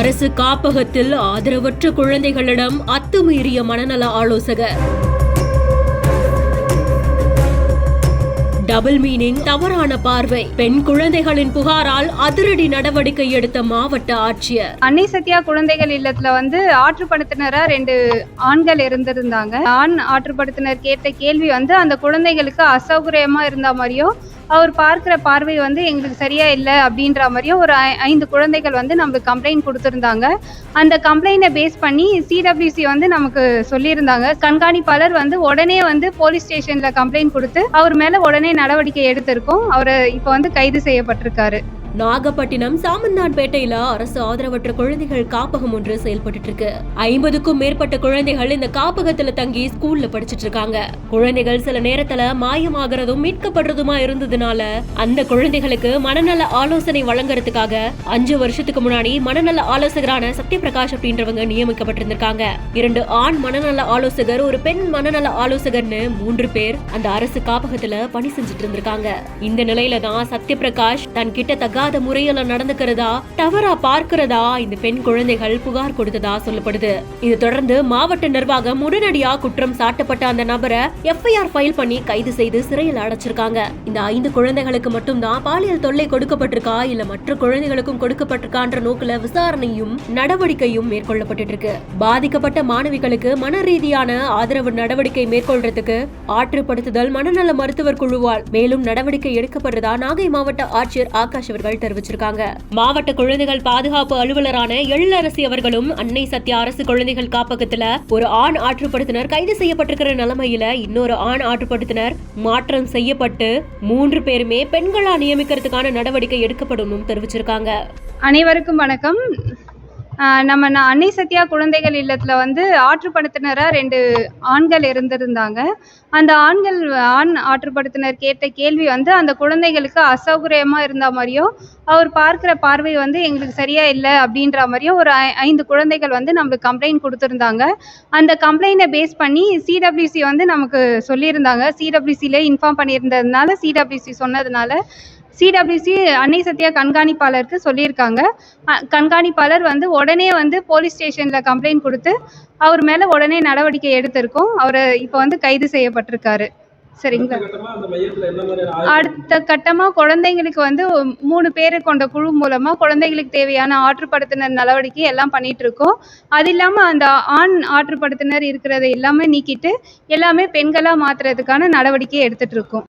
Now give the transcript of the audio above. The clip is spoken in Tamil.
அரசு காப்பகத்தில் ஆதரவற்ற குழந்தைகளிடம் அத்துமீறிய மனநல ஆலோசகர். டபுள் மீனிங், தவறான பார்வை. பெண் குழந்தைகளின் புகாரால் அதிரடி நடவடிக்கை எடுத்த மாவட்ட ஆட்சியர். அன்னை சத்யா குழந்தைகள் இல்லத்துல ஆற்றுப்படுத்தினரா 2 ஆண்கள் இருந்திருந்தாங்க. ஆண் ஆற்றுப்படுத்தினர் கேட்ட கேள்வி அந்த குழந்தைகளுக்கு அசௌகரியமா இருந்த மாதிரியோ, அவர் பார்க்கிற பார்வை எங்களுக்கு சரியா இல்லை அப்படின்ற மாதிரியும் ஒரு 5 குழந்தைகள் நம்மளுக்கு கம்ப்ளைண்ட் கொடுத்துருந்தாங்க. அந்த கம்ப்ளைண்ட்டை பேஸ் பண்ணி சிடபிள்யூசி நமக்கு சொல்லியிருந்தாங்க. கண்காணிப்பாளர் உடனே போலீஸ் ஸ்டேஷன்ல கம்ப்ளைண்ட் கொடுத்து அவர் மேல உடனே நடவடிக்கை எடுத்திருக்கோம். அவர் இப்போ கைது செய்யப்பட்டிருக்காரு. நாகப்பட்டினம் சாமந்தான்பேட்டையில அரசு ஆதரவற்ற குழந்தைகள் காப்பகம் ஒன்று செயல்பட்டு இருக்கு. 50க்கும் மேற்பட்ட குழந்தைகள் இந்த காப்பகத்துல தங்கி ஸ்கூல்ல படிச்சுட்டு இருக்காங்க. குழந்தைகள் சில நேரத்துல மாயமாகறதும் மீட்கப்படுறதுமா இருந்ததுனால அந்த குழந்தைகளுக்கு மனநல ஆலோசனை வழங்குறதுக்காக 5 வருஷத்துக்கு முன்னாடி மனநல ஆலோசகரான சத்யபிரகாஷ் அப்படின்றவங்க நியமிக்கப்பட்டிருந்திருக்காங்க. 2 ஆண் மனநல ஆலோசகர், ஒரு பெண் மனநல ஆலோசகர்னு 3 பேர் அந்த அரசு காப்பகத்துல பணி செஞ்சுட்டு இருந்திருக்காங்க. இந்த நிலையில தான் சத்யபிரகாஷ் தன் கிட்ட தகாத முறையில நடந்துக்கிறதா, தவறா பார்க்கிறதா இந்த பெண் குழந்தைகள் புகார் கொடுத்ததா சொல்லப்படுது. இது தொடர்ந்து மாவட்ட நிர்வாகம் உடனடியா குற்றம் சாட்டப்பட்ட அந்த நபரை FIR ஃபைல் பண்ணி கைது செய்து சிறையில் அடைச்சிருக்காங்க. இந்த 5 குழந்தைகளுக்கு மட்டும்தான் பாலியல் தொல்லை கொடுக்கப்பட்டிருக்கா இல்ல மற்ற குழந்தைகளுக்கும் கொடுக்கப்பட்டிருக்கான்ற நோக்கில விசாரணையும் நடவடிக்கையும் மேற்கொள்ளப்பட்டு இருக்கு. பாதிக்கப்பட்ட மாணவிகளுக்கு மன ரீதியான ஆதரவு நடவடிக்கை மேற்கொள்றதுக்கு ஆற்றுப்படுத்துதல் மனநல மருத்துவர் குழுவால் மேலும் நடவடிக்கை எடுக்கப்படுறதா நாகை மாவட்ட ஆட்சியர் ஆகாஷ் அவர்கள் தெரிவிச்சிருக்காங்க. மாவட்ட குழந்தைகள் பாதுகாப்பு அலுவலரான எழிலரசி அவர்களும் அன்னை சத்யா அரசு குழந்தைகள் காப்பகத்துல ஒரு ஆண் ஆற்றுப்படுத்தினர் கைது செய்யப்பட்டிருக்கிற நிலைமையில இன்னொரு ஆண் ஆற்றுப்படுத்தினர் மாற்றம் செய்யப்பட்டு 3 பேருமே பெண்களா நியமிக்கிறதுக்கான நடவடிக்கை எடுக்கப்படும் தெரிவிச்சிருக்காங்க. அனைவருக்கும் வணக்கம். நம்ம அன்னை சத்யா குழந்தைகள் இல்லத்துல ஆற்றுப்படுத்தினரா 2 ஆண்கள் இருந்திருந்தாங்க. அந்த ஆண் ஆற்றுப்படுத்தினர் கேட்ட கேள்வி அந்த குழந்தைகளுக்கு அசௌகரியமா இருந்த மாதிரியோ, அவர் பார்க்கிற பார்வை எங்களுக்கு சரியா இல்லை அப்படின்ற மாதிரியும் ஒரு 5 குழந்தைகள் நம்மளுக்கு கம்ப்ளைண்ட் கொடுத்துருந்தாங்க. அந்த கம்ப்ளைண்ட்டை பேஸ் பண்ணி சிடபிள்யூசி நமக்கு சொல்லியிருந்தாங்க. சிடபிள்யூசிலே இன்ஃபார்ம் பண்ணியிருந்ததுனால சிடபிள்யூசி சொன்னதுனால சிடபிள்யூசி அன்னை சத்யா கண்காணிப்பாளருக்கு சொல்லியிருக்காங்க. கண்காணிப்பாளர் உடனே போலீஸ் ஸ்டேஷன்ல கம்ப்ளைண்ட் கொடுத்து அவர் மேல உடனே நடவடிக்கை எடுத்திருக்கோம். அவர் இப்போ கைது செய்யப்பட்டிருக்காரு. சரிங்களா? அடுத்த கட்டமா குழந்தைங்களுக்கு 3 பேரு கொண்ட குழு மூலமா குழந்தைகளுக்கு தேவையான ஆற்றுப்படுத்தினர் நடவடிக்கை எல்லாம் பண்ணிட்டு இருக்கோம். அது இல்லாம அந்த ஆண் ஆற்றுப்படுத்தினர் இருக்கிறத எல்லாமே நீக்கிட்டு எல்லாமே பெண்களா மாத்துறதுக்கான நடவடிக்கை எடுத்துட்டு இருக்கோம்.